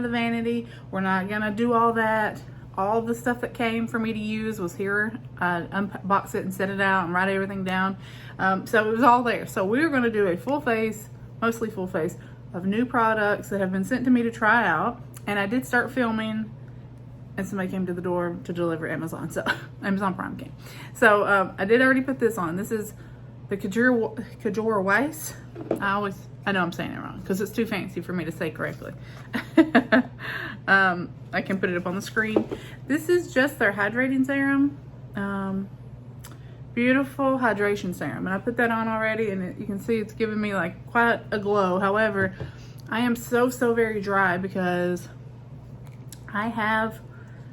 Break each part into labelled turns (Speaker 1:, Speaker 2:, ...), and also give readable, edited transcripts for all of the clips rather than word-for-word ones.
Speaker 1: the vanity. We're not gonna do all that. All the stuff that came for me to use was here. I unbox it and set it out and write everything down. So it was all there. So we're gonna do a full face, mostly full face, of new products that have been sent to me to try out. And I did start filming, and somebody came to the door to deliver Amazon. So Amazon Prime came. So I did already put this on. This is the 𝐁𝐞𝐬. I know I'm saying it wrong because it's too fancy for me to say correctly. I can put it up on the screen. This is just their hydrating serum. Beautiful hydration serum. And I put that on already, and you can see it's giving me like quite a glow. However, I am so very dry because I have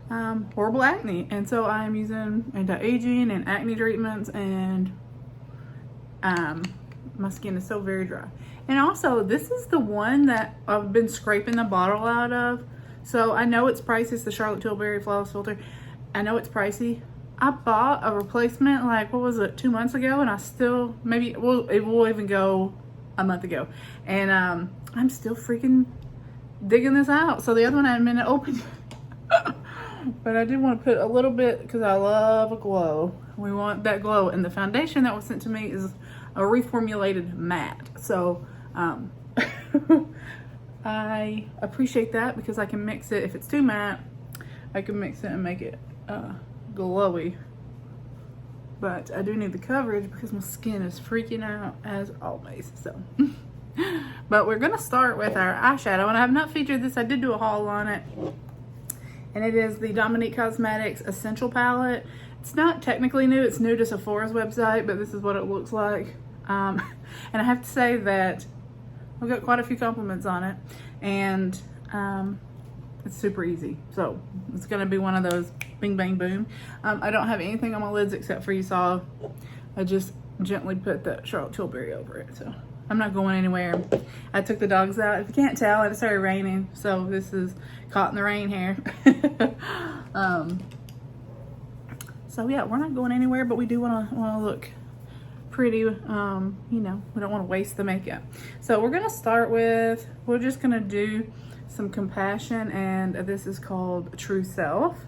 Speaker 1: horrible acne. And so I'm using anti-aging and acne treatments, and my skin is so very dry. And also, this is the one that I've been scraping the bottle out of. So I know it's pricey. It's the Charlotte Tilbury Flawless Filter. I know it's pricey. I bought a replacement, like, what was it, 2 months ago, and I still, maybe, it will even go a month ago. And I'm still freaking digging this out. So the other one I hadn't been open. But I did want to put a little bit because I love a glow. We want that glow. And the foundation that was sent to me is a reformulated matte. So I appreciate that because I can mix it. If it's too matte, I can mix it and make it glowy. But I do need the coverage because my skin is freaking out as always. So but we're gonna start with our eyeshadow, and I have not featured this. I did do a haul on it, and it is the Dominique Cosmetics Essential Palette. It's not technically new. It's new to Sephora's website, but this is what it looks like. And I have to say that I've got quite a few compliments on it, and it's super easy. So it's gonna be one of those bing bang boom. I don't have anything on my lids except for, you saw, I just gently put the Charlotte Tilbury over it. So I'm not going anywhere. I took the dogs out. If you can't tell, it started raining, so this is caught in the rain here. So yeah, we're not going anywhere, but we do want to look pretty. You know, we don't want to waste the makeup. So we're gonna start with, we're just gonna do some Compassion, and this is called True Self.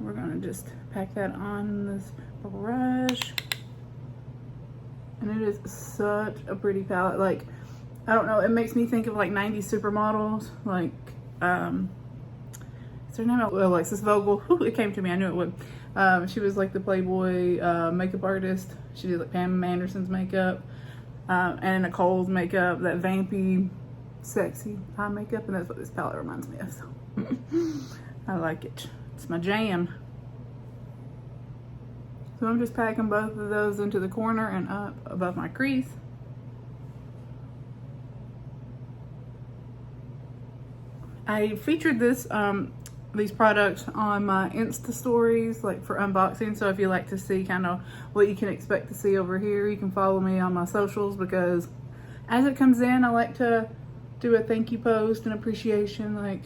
Speaker 1: We're gonna just pack that on this brush, and it is such a pretty palette. Like, I don't know, it makes me think of like 90s supermodels, like what's her name? Alexis Vogel. Ooh, it came to me, I knew it would. She was like the Playboy makeup artist. She did like Pam Anderson's makeup, and Nicole's makeup, that vampy, sexy eye makeup, and that's what this palette reminds me of. So I like it. It's my jam. So I'm just packing both of those into the corner and up above my crease. I featured this these products on my Insta stories, like for unboxing. So if you like to see kind of what you can expect to see over here, you can follow me on my socials, because as it comes in, I like to do a thank you post and appreciation, like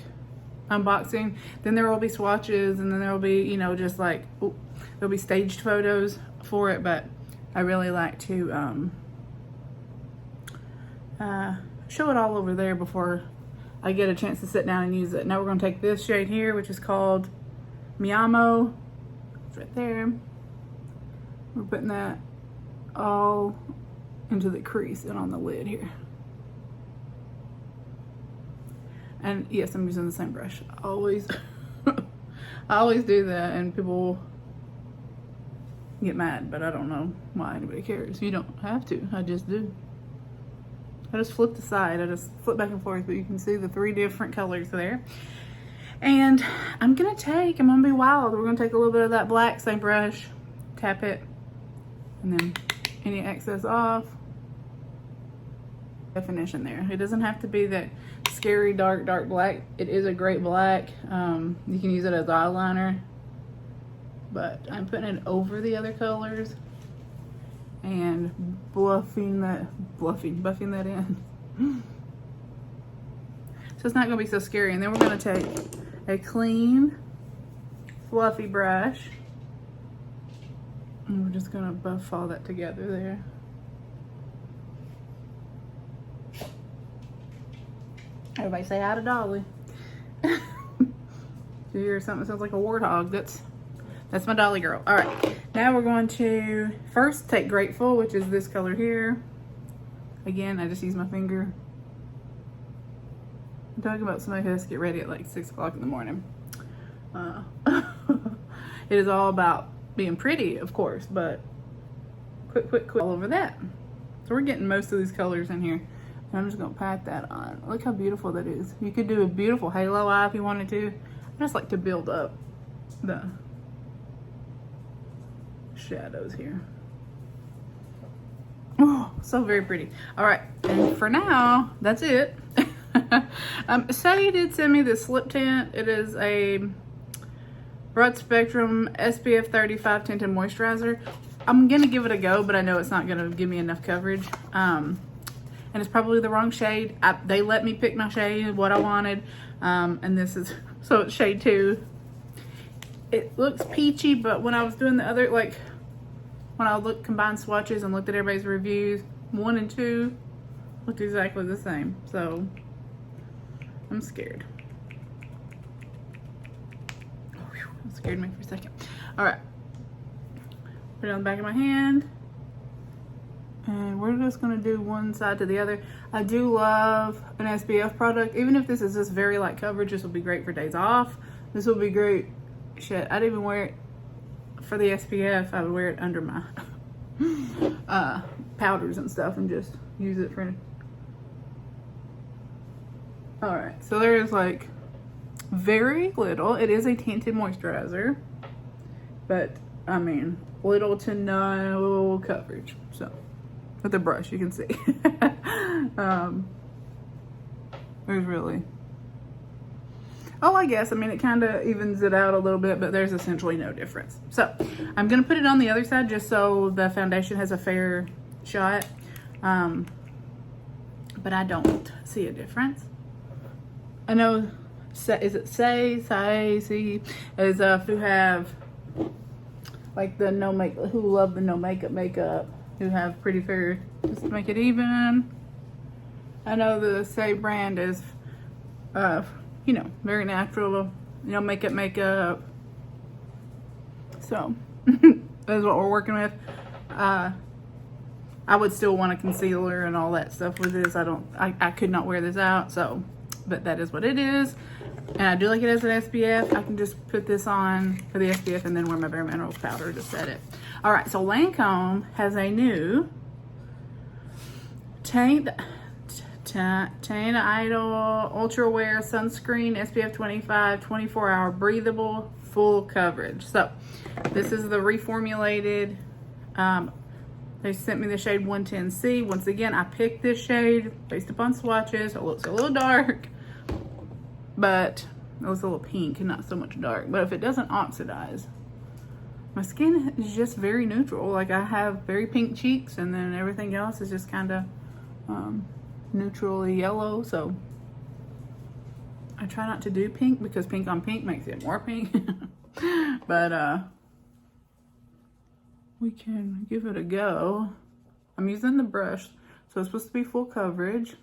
Speaker 1: unboxing. Then there will be swatches, and then there will be, you know, just like, ooh, there'll be staged photos for it. But I really like to show it all over there before I get a chance to sit down and use it. Now we're going to take this shade here, which is called Mi Amo. It's right there. We're putting that all into the crease and on the lid here. And yes, I'm using the same brush. I always do that, and people get mad, but I don't know why anybody cares. You don't have to. I just do. I just flip the side. I just flip back and forth, but you can see the 3 different colors there. And I'm gonna be wild. We're gonna take a little bit of that black, same brush, tap it, and then any excess off. Definition there. It doesn't have to be that scary dark black. It is a great black. You can use it as eyeliner, but I'm putting it over the other colors and buffing that in. So it's not gonna be so scary. And then we're gonna take a clean, fluffy brush, and we're just gonna buff all that together there. Everybody say hi to Dolly. If you hear something that sounds like a warthog, that's my Dolly girl. All right, now we're going to first take Grateful, which is this color here. Again, I just use my finger. I'm talking about somebody who has to get ready at like 6 o'clock in the morning. It is all about being pretty, of course, but quick all over that. So we're getting most of these colors in here. And I'm just gonna pat that on. Look how beautiful that is. You could do a beautiful halo eye if you wanted to. I just like to build up the shadows here. Oh, so very pretty. All right, and for now, that's it. Sadie did send me this slip tint. It is a broad spectrum SPF 35 tinted moisturizer. I'm gonna give it a go, but I know it's not gonna give me enough coverage. And it's probably the wrong shade. They let me pick my shade, what I wanted. And this is, so it's shade 2. It looks peachy, but when I was doing the other, like, when I combined swatches and looked at everybody's reviews, 1 and 2 looked exactly the same. So, I'm scared. Oh, whew, that scared me for a second. All right. Put it on the back of my hand. And we're just gonna do one side to the other. I do love an SPF product. Even if this is just very light coverage, this will be great for days off. This will be great. Shit, I'd even wear it for the SPF. I would wear it under my powders and stuff and just use it for. All right, so there is like very little. It is a tinted moisturizer, but I mean, little to no coverage. So. With the brush, you can see. There's really, oh, I guess, I mean, it kind of evens it out a little bit, but there's essentially no difference. So I'm gonna put it on the other side just so the foundation has a fair shot. But I don't see a difference. I know, is it see, is who have like the no makeup, who love the no makeup, who have pretty fair, just to make it even. I know the Say brand is, you know, very natural, you know, makeup. So, that's what we're working with. I would still want a concealer and all that stuff with this. I could not wear this out, so, but that is what it is. And I do like it as an SPF. I can just put this on for the SPF and then wear my Bare Minerals powder to set it. All right, so Lancome has a new Tain Idol Ultra Wear Sunscreen SPF 25 24-hour breathable full coverage. So this is the reformulated. They sent me the shade 110C. Once again, I picked this shade based upon swatches. It looks a little dark, but it looks a little pink and not so much dark. But if it doesn't oxidize, my skin is just very neutral. Like, I have very pink cheeks and then everything else is just kind of neutrally yellow. So I try not to do pink because pink on pink makes it more pink. But we can give it a go. I'm using the brush, so it's supposed to be full coverage.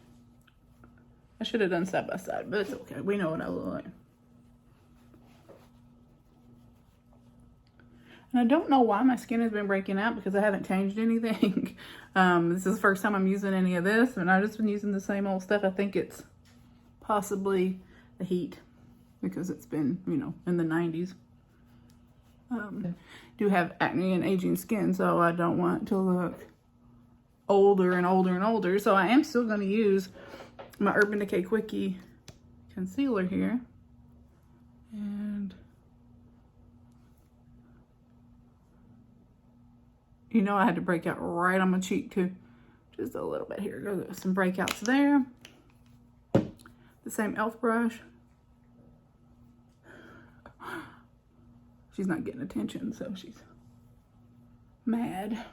Speaker 1: I should have done side by side, but it's okay. We know what I look like. And I don't know why my skin has been breaking out because I haven't changed anything. This is the first time I'm using any of this, and I've just been using the same old stuff. I think it's possibly the heat because it's been, you know, in the 90s. Do have acne and aging skin, so I don't want to look older and older and older. So I am still going to use my Urban Decay Quickie concealer here. And you know, I had to break out right on my cheek too. Just a little bit here. Go some breakouts there. The same e.l.f. brush. She's not getting attention, so she's mad.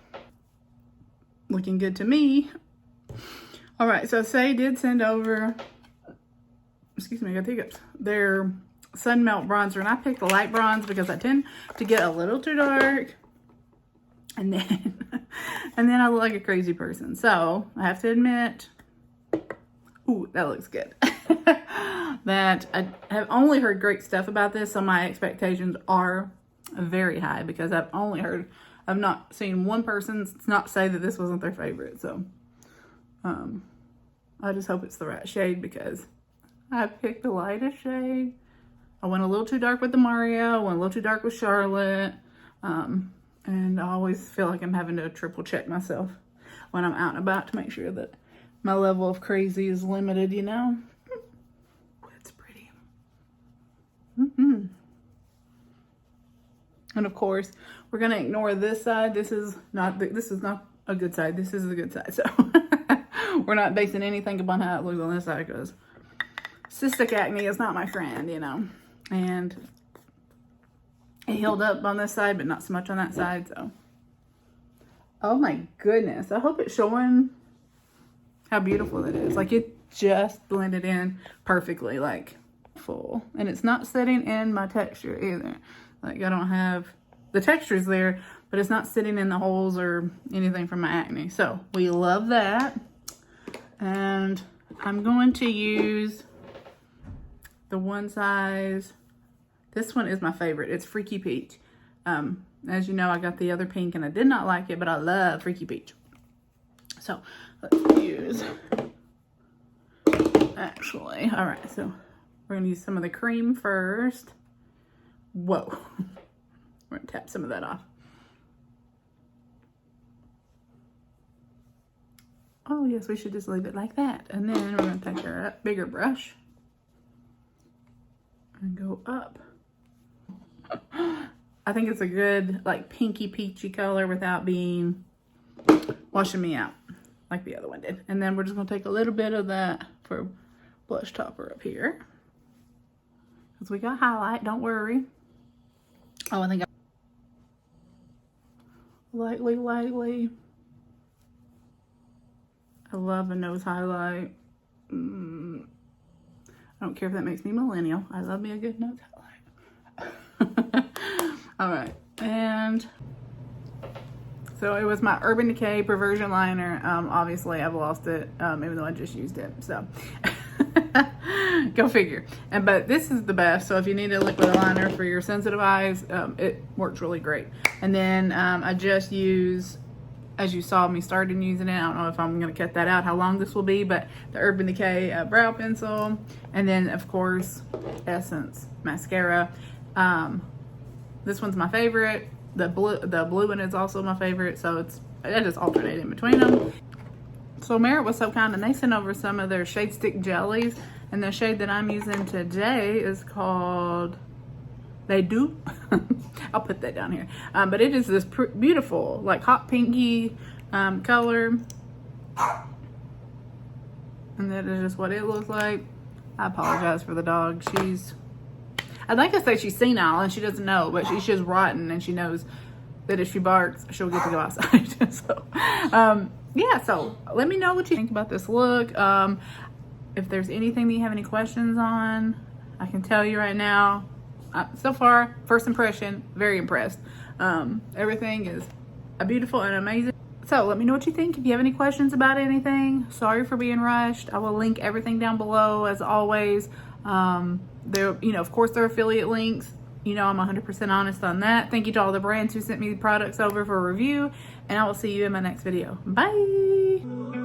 Speaker 1: Looking good to me. All right, so Say did send over, excuse me, I think it's their Sun Melt bronzer, and I picked the light bronze because I tend to get a little too dark, and then I look like a crazy person. So I have to admit, ooh, that looks good. that I have only heard great stuff about this, so my expectations are very high because I've not seen one person not say that this wasn't their favorite. So I just hope it's the right shade because I picked the lightest shade. I went a little too dark with the Mario, I went a little too dark with Charlotte, and I always feel like I'm having to triple check myself when I'm out and about to make sure that my level of crazy is limited, you know? It's pretty. And of course, we're gonna ignore this side. This is not a good side. This is the good side. So we're not basing anything upon how it looks on this side because cystic acne is not my friend, you know? And it healed up on this side, but not so much on that side, so. Oh my goodness. I hope it's showing how beautiful it is. Like, it just blended in perfectly, like, full. And it's not sitting in my texture either. Like, I don't have, the texture's there, but it's not sitting in the holes or anything from my acne. So, we love that. And I'm going to use the one size. This one is my favorite. It's Freaky Peach. As you know, I got the other pink and I did not like it, but I love Freaky Peach. So let's use, actually, all right, so we're gonna use some of the cream first. Whoa. We're gonna tap some of that off. Oh yes, we should just leave it like that. And then we're gonna take our bigger brush and go up. I think it's a good, like, pinky peachy color without being washing me out like the other one did. And then we're just gonna take a little bit of that for blush topper up here because we got highlight, don't worry. Oh, I think lightly. I love a nose highlight. I don't care if that makes me millennial. I love me a good nose highlight. All right, and so it was my Urban Decay Perversion Liner. Obviously, I've lost it, even though I just used it. So go figure. But this is the best. So if you need a liquid liner for your sensitive eyes, it works really great. And then I just use, as you saw me starting using it, I don't know if I'm going to cut that out, how long this will be, but the Urban Decay brow pencil, and then of course Essence mascara. This one's my favorite. The blue one is also my favorite, so I just alternate in between them. So Merit was so kind and they sent over some of their shade stick jellies, and the shade that I'm using today is called They Do. I'll put that down here. But it is this beautiful, like, hot pinky color. And that is just what it looks like. I apologize for the dog. I'd like to say she's senile and she doesn't know, but she's just rotten and she knows that if she barks, she'll get to go outside. So, yeah, so let me know what you think about this look. If there's anything that you have any questions on, I can tell you right now, so far, first impression, very impressed. Everything is beautiful and amazing. So let me know what you think. If you have any questions about anything, sorry for being rushed. I will link everything down below as always. There, you know, of course, there are affiliate links. You know, I'm 100% honest on that. Thank you to all the brands who sent me the products over for review, and I will see you in my next video. Bye.